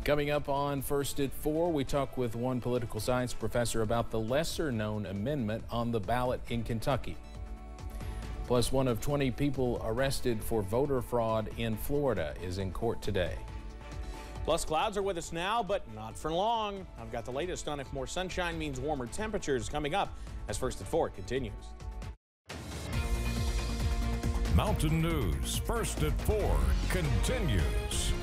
Coming up on First at 4, we talk with one political science professor about the lesser-known amendment on the ballot in Kentucky. Plus, one of 20 people arrested for voter fraud in Florida is in court today. Plus, clouds are with us now, but not for long. I've got the latest on if more sunshine means warmer temperatures coming up as First at 4 continues. Mountain News First at 4 continues.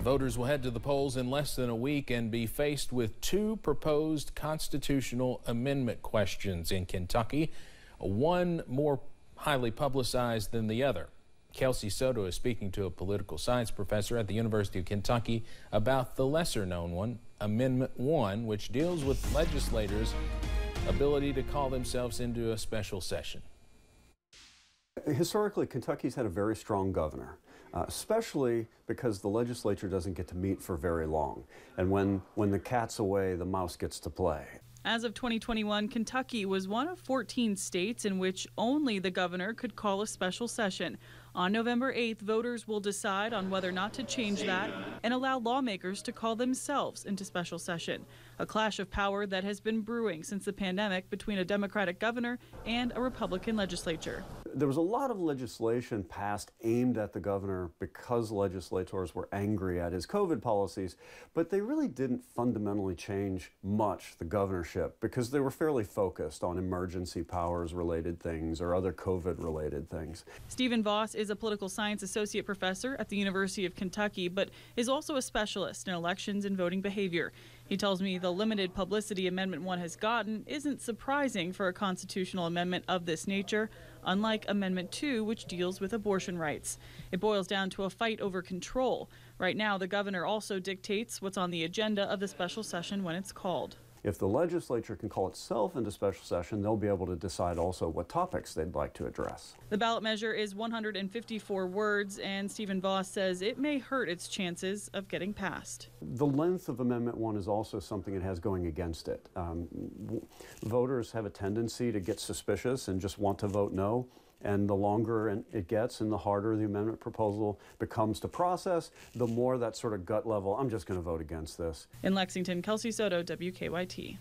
Voters will head to the polls in less than a week and be faced with two proposed constitutional amendment questions in Kentucky, one more highly publicized than the other. Kelsey Soto is speaking to a political science professor at the University of Kentucky about the lesser-known one, Amendment 1, which deals with legislators' ability to call themselves into a special session. Historically, Kentucky's had a very strong governor, especially because the legislature doesn't get to meet for very long. And when the cat's away, the mouse gets to play. As of 2021, Kentucky was one of 14 states in which only the governor could call a special session. On November 8th, voters will decide on whether or not to change that and allow lawmakers to call themselves into special session, a clash of power that has been brewing since the pandemic between a Democratic governor and a Republican legislature. There was a lot of legislation passed aimed at the governor because legislators were angry at his COVID policies, but they really didn't fundamentally change much the governorship because they were fairly focused on emergency powers related things or other COVID related things. Stephen Voss is a political science associate professor at the University of Kentucky, but is also a specialist in elections and voting behavior. He tells me the limited publicity Amendment 1 has gotten isn't surprising for a constitutional amendment of this nature, unlike Amendment 2, which deals with abortion rights. It boils down to a fight over control. Right now, the governor also dictates what's on the agenda of the special session when it's called. If the legislature can call itself into special session, they'll be able to decide also what topics they'd like to address. The ballot measure is 154 words, and Stephen Voss says it may hurt its chances of getting passed. The length of Amendment 1 is also something it has going against it. Voters have a tendency to get suspicious and just want to vote no. And the longer it gets and the harder the amendment proposal becomes to process, the more that sort of gut level, I'm just going to vote against this. In Lexington, Kelsey Soto, WKYT.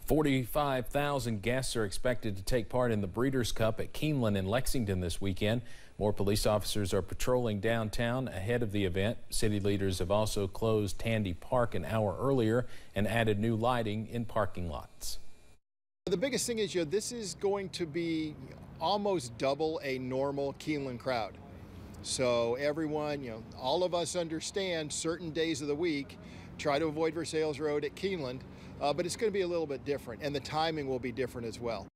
45,000 guests are expected to take part in the Breeders' Cup at Keeneland in Lexington this weekend. More police officers are patrolling downtown ahead of the event. City leaders have also closed Tandy Park an hour earlier and added new lighting in parking lots. The biggest thing is, this is going to be almost double a normal Keeneland crowd. So everyone, all of us understand certain days of the week, try to avoid Versailles Road at Keeneland, but it's going to be a little bit different, and the timing will be different as well.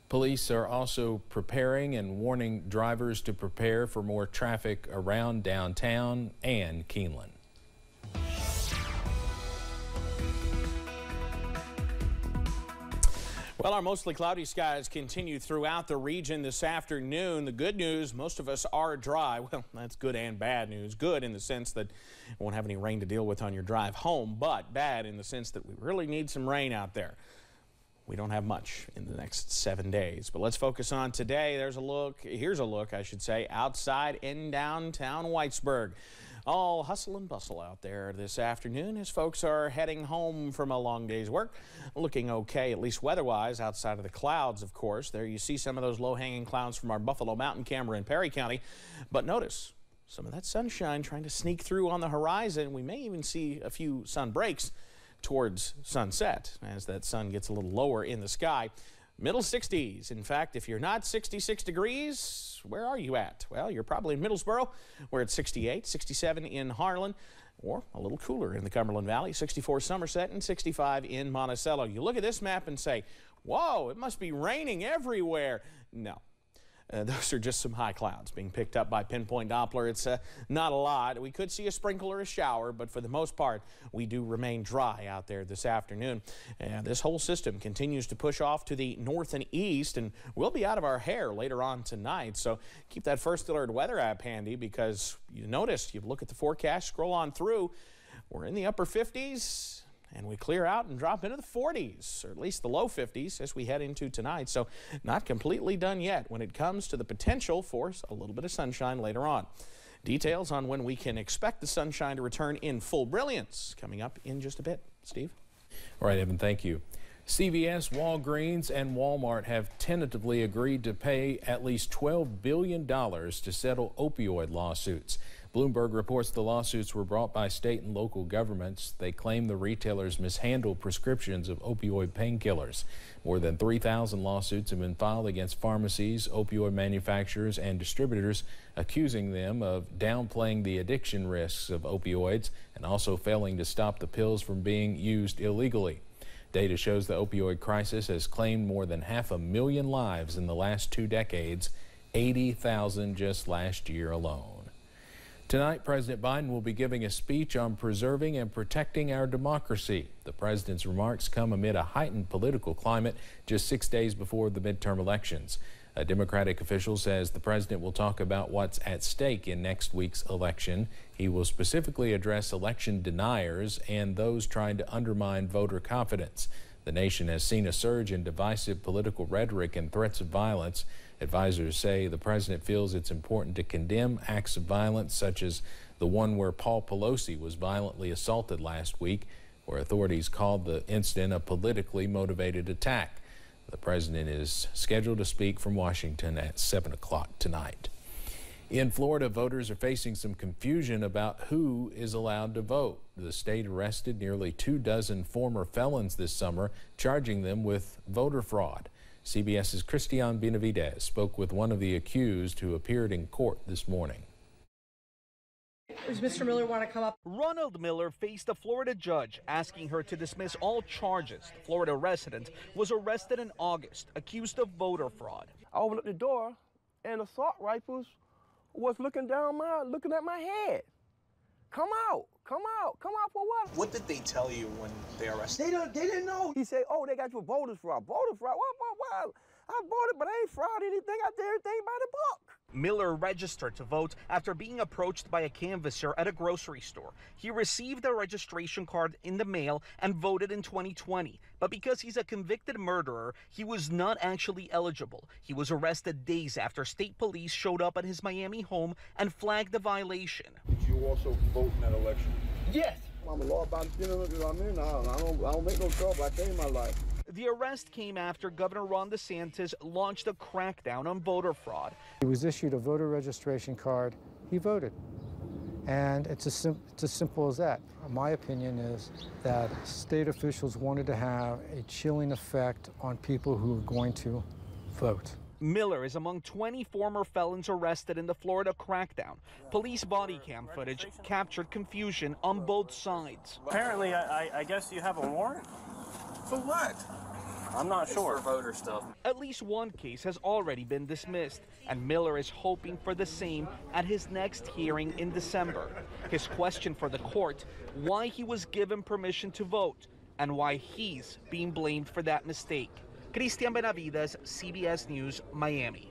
Police are also preparing and warning drivers to prepare for more traffic around downtown and Keeneland. Well, our mostly cloudy skies continue throughout the region this afternoon. The good news, most of us are dry. Well, that's good and bad news. Good in the sense that you won't have any rain to deal with on your drive home, but bad in the sense that we really need some rain out there. We don't have much in the next 7 days, but let's focus on today. Here's a look, I should say, outside in downtown Whitesburg. All hustle and bustle out there this afternoon as folks are heading home from a long day's work. Looking okay, at least weather-wise, outside of the clouds, of course. There you see some of those low-hanging clouds from our Buffalo Mountain camera in Perry County. But notice some of that sunshine trying to sneak through on the horizon. We may even see a few sun breaks towards sunset as that sun gets a little lower in the sky. Middle 60s. In fact, if you're not 66 degrees, where are you at? Well, you're probably in Middlesboro. We're at 68, 67 in Harlan, or a little cooler in the Cumberland Valley, 64 Somerset and 65 in Monticello. You look at this map and say, whoa, it must be raining everywhere. No. Those are just some high clouds being picked up by pinpoint Doppler. It's not a lot. We could see a sprinkle or a shower, but for the most part, we do remain dry out there this afternoon. This whole system continues to push off to the north and east, and we'll be out of our hair later on tonight. So keep that First Alert weather app handy because you notice, you look at the forecast, scroll on through, we're in the upper 50s. and we clear out and drop into the 40s, or at least the low 50s as we head into tonight. So not completely done yet when it comes to the potential for a little bit of sunshine later on. Details on when we can expect the sunshine to return in full brilliance coming up in just a bit. Steve? All right, Evan, thank you. CVS, Walgreens, and Walmart have tentatively agreed to pay at least $12 billion to settle opioid lawsuits. Bloomberg reports the lawsuits were brought by state and local governments. They claim the retailers mishandled prescriptions of opioid painkillers. More than 3,000 lawsuits have been filed against pharmacies, opioid manufacturers, and distributors, accusing them of downplaying the addiction risks of opioids and also failing to stop the pills from being used illegally. Data shows the opioid crisis has claimed more than 500,000 lives in the last 2 decades, 80,000 just last year alone. Tonight, President Biden will be giving a speech on preserving and protecting our democracy. The president's remarks come amid a heightened political climate just 6 days before the midterm elections. A Democratic official says the president will talk about what's at stake in next week's election. He will specifically address election deniers and those trying to undermine voter confidence. The nation has seen a surge in divisive political rhetoric and threats of violence. Advisors say the president feels it's important to condemn acts of violence such as the one where Paul Pelosi was violently assaulted last week, where authorities called the incident a politically motivated attack. The president is scheduled to speak from Washington at 7 o'clock tonight. In Florida, voters are facing some confusion about who is allowed to vote. The state arrested nearly 24 former felons this summer, charging them with voter fraud. CBS's Christian Benavidez spoke with one of the accused who appeared in court this morning. Does Mr. Miller want to come up? Ronald Miller faced a Florida judge asking her to dismiss all charges. The Florida resident was arrested in August, accused of voter fraud. I opened up the door and assault rifles was looking at my head. Come out for what? What did they tell you when they arrested you? They didn't know. He said, oh, they got you voter fraud. Voter fraud? What? I voted, but I ain't fraud anything. I did everything by the book. Miller registered to vote after being approached by a canvasser at a grocery store. He received a registration card in the mail and voted in 2020. But because he's a convicted murderer, he was not actually eligible. He was arrested days after state police showed up at his Miami home and flagged the violation. Did you also vote in that election? Yes. I'm a law-abiding citizen. You know what I mean? I don't make no trouble. I changed my life. The arrest came after Governor Ron DeSantis launched a crackdown on voter fraud. He was issued a voter registration card. He voted. And it's as simple as that. My opinion is that state officials wanted to have a chilling effect on people who are going to vote. Miller is among 20 former felons arrested in the Florida crackdown. Police body cam footage captured confusion on both sides. Apparently, I guess you have a warrant? For what? I'm not sure. For voter stuff. At least one case has already been dismissed, and Miller is hoping for the same at his next hearing in December. His question for the court, why he was given permission to vote and why he's being blamed for that mistake. Christian Benavidez, CBS News, Miami.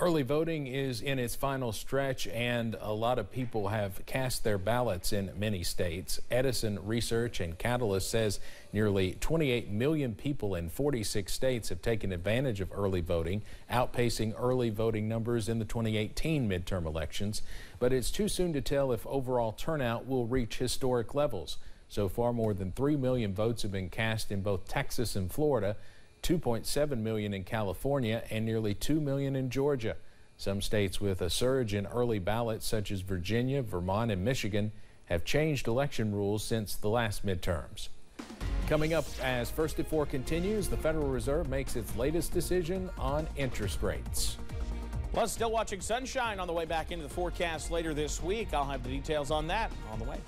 Early voting is in its final stretch, and a lot of people have cast their ballots in many states. Edison Research and Catalyst says nearly 28 million people in 46 states have taken advantage of early voting, outpacing early voting numbers in the 2018 midterm elections. But it's too soon to tell if overall turnout will reach historic levels. So far, more than 3 million votes have been cast in both Texas and Florida, 2.7 million in California, and nearly 2 million in Georgia. Some states with a surge in early ballots, such as Virginia, Vermont, and Michigan, have changed election rules since the last midterms. Coming up as First at 4 continues, the Federal Reserve makes its latest decision on interest rates. Well, still watching sunshine on the way back into the forecast later this week. I'll have the details on that on the way.